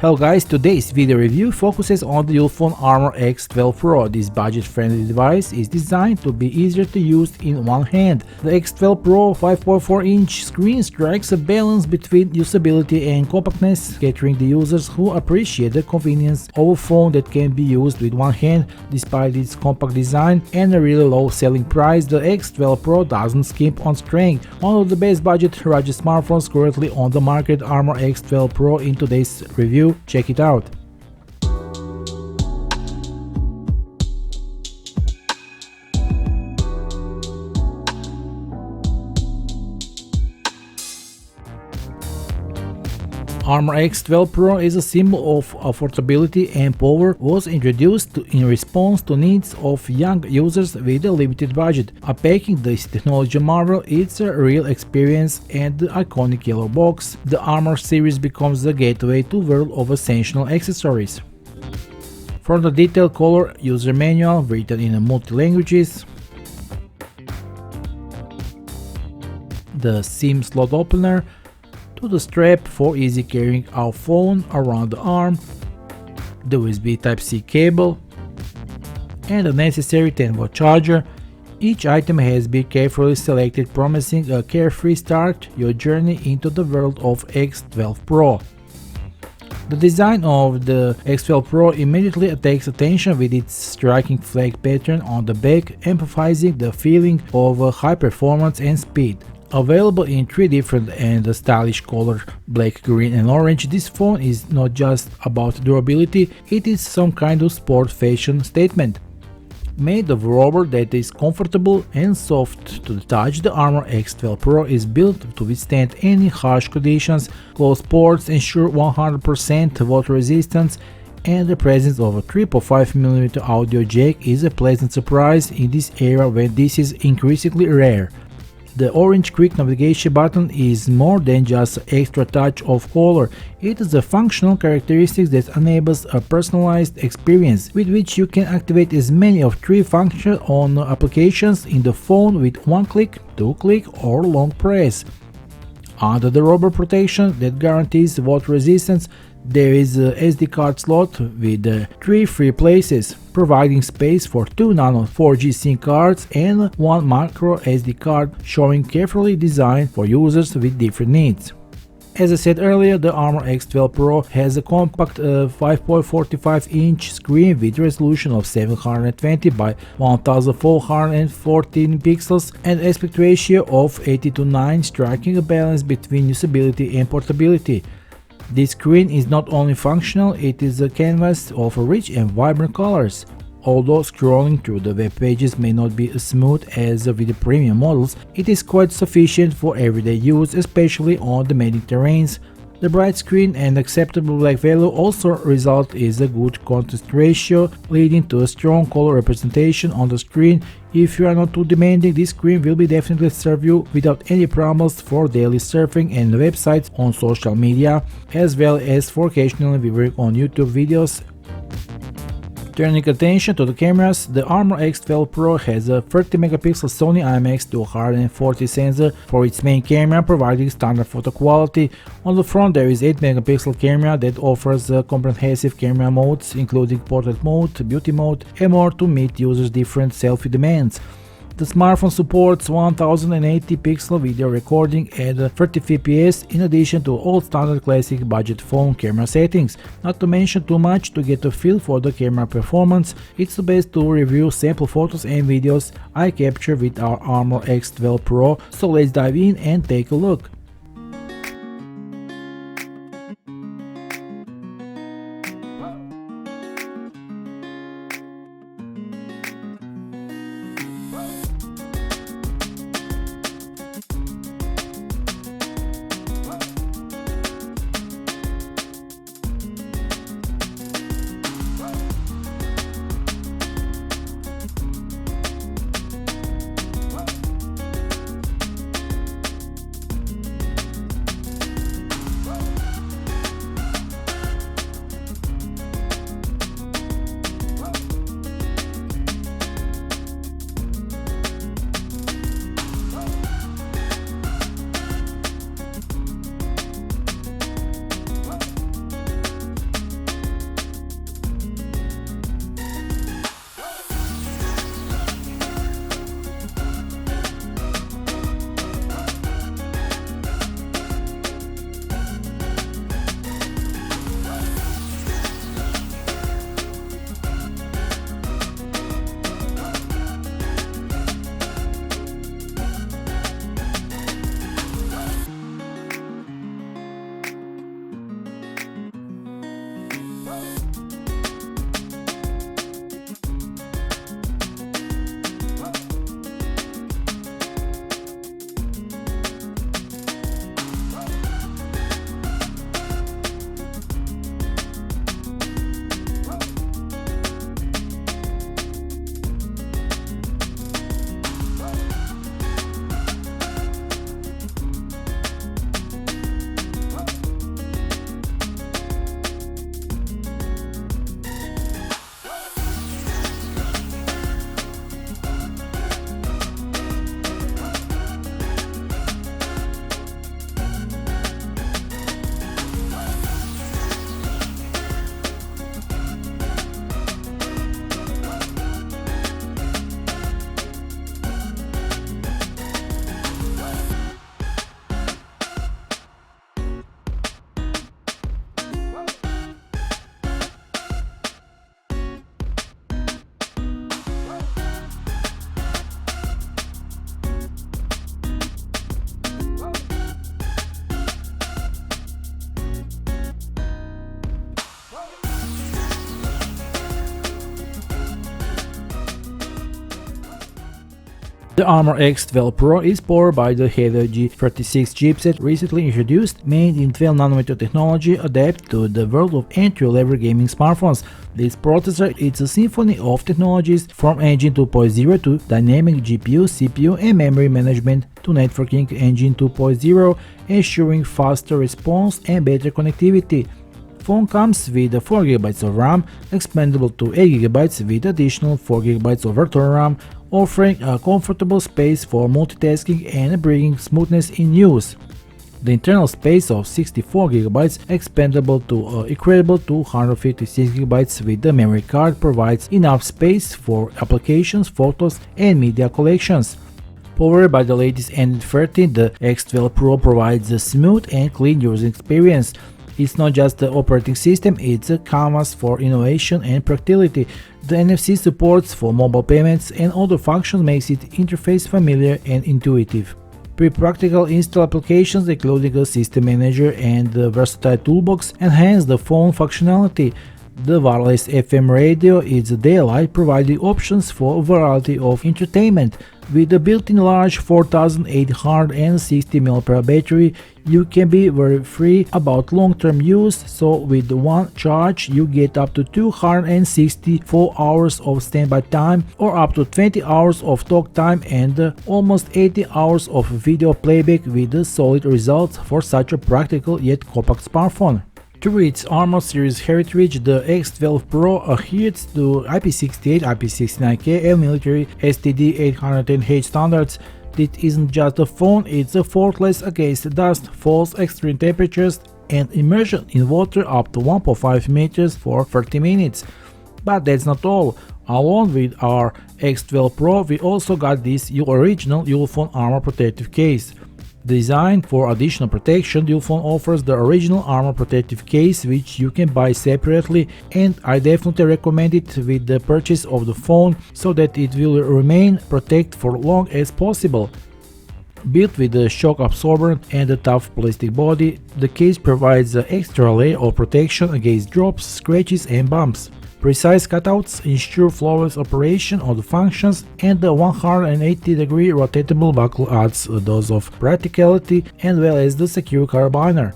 Hello guys, today's video review focuses on the Ulefone Armor X12 Pro. This budget-friendly device is designed to be easier to use in one hand. The X12 Pro 5.4-inch screen strikes a balance between usability and compactness, catering the users who appreciate the convenience of a phone that can be used with one hand. Despite its compact design and a really low selling price, the X12 Pro doesn't skimp on strength. One of the best budget smartphones currently on the market, Armor X12 Pro, in today's review. Check it out. Armor X12 Pro is a symbol of affordability and power. Was introduced in response to needs of young users with a limited budget. Unpacking this technology marvel, it's a real experience, and the iconic yellow box. The Armor series becomes the gateway to world of essential accessories. For the detailed color user manual written in multi languages, the SIM slot opener, to the strap for easy carrying our phone around the arm, the USB Type-C cable, and the necessary 10-watt charger. Each item has been carefully selected, promising a carefree start your journey into the world of X12 Pro. The design of the X12 Pro immediately attracts attention with its striking flag pattern on the back, emphasizing the feeling of high performance and speed. Available in three different and stylish colors, black, green and orange, this phone is not just about durability, it is some kind of sport fashion statement. Made of rubber that is comfortable and soft to the touch, the Armor X12 Pro is built to withstand any harsh conditions. Closed ports ensure 100% water resistance, and the presence of a 3.5mm audio jack is a pleasant surprise in this era when this is increasingly rare. The orange quick navigation button is more than just an extra touch of color. It is a functional characteristic that enables a personalized experience with which you can activate as many of three functions on applications in the phone with one click, two click or long press. Under the rubber protection that guarantees water resistance, there is a SD card slot with 3 free places, providing space for 2 nano 4G SIM cards and 1 micro SD card, showing carefully designed for users with different needs. As I said earlier, the Armor X12 Pro has a compact 5.45-inch screen with resolution of 720 by 1414 pixels and aspect ratio of 80:9, striking a balance between usability and portability. This screen is not only functional, it is a canvas of rich and vibrant colors. Although scrolling through the web pages may not be as smooth as with the premium models, it is quite sufficient for everyday use, especially on demanding terrains. The bright screen and acceptable black value also result in a good contrast ratio, leading to a strong color representation on the screen. If you are not too demanding, this screen will definitely serve you without any problems for daily surfing and websites on social media, as well as for occasionally viewing on YouTube videos. Turning attention to the cameras, the Armor X12 Pro has a 30-megapixel Sony IMX240 sensor for its main camera, providing standard photo quality. On the front there is 8-megapixel camera that offers comprehensive camera modes, including portrait mode, beauty mode and more to meet users' different selfie demands. The smartphone supports 1080 pixel video recording at 30 fps, in addition to all standard classic budget phone camera settings. Not to mention too much to get a feel for the camera performance, it's the best to review sample photos and videos I captured with our Armor X12 Pro, so let's dive in and take a look. The Armor X12 Pro is powered by the Helio G36 chipset recently introduced, made in 12nm technology adapted to the world of entry-level gaming smartphones. This processor is a symphony of technologies from Engine 2.0 to dynamic GPU, CPU and memory management to networking Engine 2.0, ensuring faster response and better connectivity. Phone comes with 4GB of RAM, expandable to 8GB with additional 4GB of virtual RAM, offering a comfortable space for multitasking and bringing smoothness in use. The internal space of 64GB, expandable to incredible 256GB with the memory card, provides enough space for applications, photos and media collections. Powered by the latest Android 13, the X12 Pro provides a smooth and clean user experience. It's not just the operating system, it's a canvas for innovation and practicality. The NFC supports for mobile payments and other functions makes its interface familiar and intuitive. Practical install applications including a system manager and the versatile toolbox enhance the phone functionality. The wireless FM radio is a daylight, providing options for a variety of entertainment. With a built-in large 4860 mAh battery, you can be very free about long-term use, so with one charge you get up to 264 hours of standby time or up to 20 hours of talk time and almost 80 hours of video playback with a solid results for such a practical yet compact smartphone. Through its Armor series heritage, the X12 Pro adheres to IP68, IP69K and military STD 810H standards. It isn't just a phone, it's a fortress against dust, falls, extreme temperatures and immersion in water up to 1.5 meters for 30 minutes. But that's not all. Along with our X12 Pro, we also got this original Ulefone Armor protective case. Designed for additional protection, Ulefone offers the original armor protective case, which you can buy separately, and I definitely recommend it with the purchase of the phone so that it will remain protected for long as possible. Built with a shock absorber and a tough plastic body, the case provides an extra layer of protection against drops, scratches and bumps. Precise cutouts ensure flawless operation of the functions, and the 180-degree rotatable buckle adds a dose of practicality as well as the secure carabiner.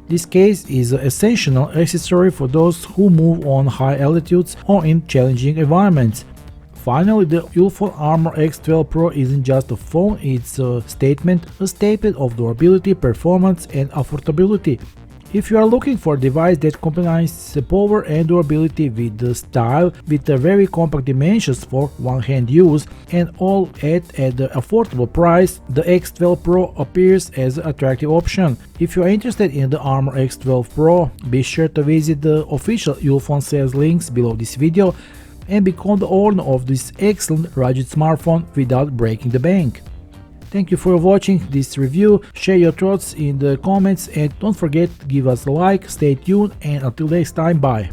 This case is an essential accessory for those who move on high altitudes or in challenging environments. Finally, the Ulefone Armor X12 Pro isn't just a phone, it's a statement of durability, performance and affordability. If you are looking for a device that combines power and durability with the style, with the very compact dimensions for one-hand use, and all at an affordable price, the X12 Pro appears as an attractive option. If you are interested in the Armor X12 Pro, be sure to visit the official Ulefone sales links below this video and become the owner of this excellent rugged smartphone without breaking the bank. Thank you for watching this review, share your thoughts in the comments and don't forget to give us a like, stay tuned and until next time, bye.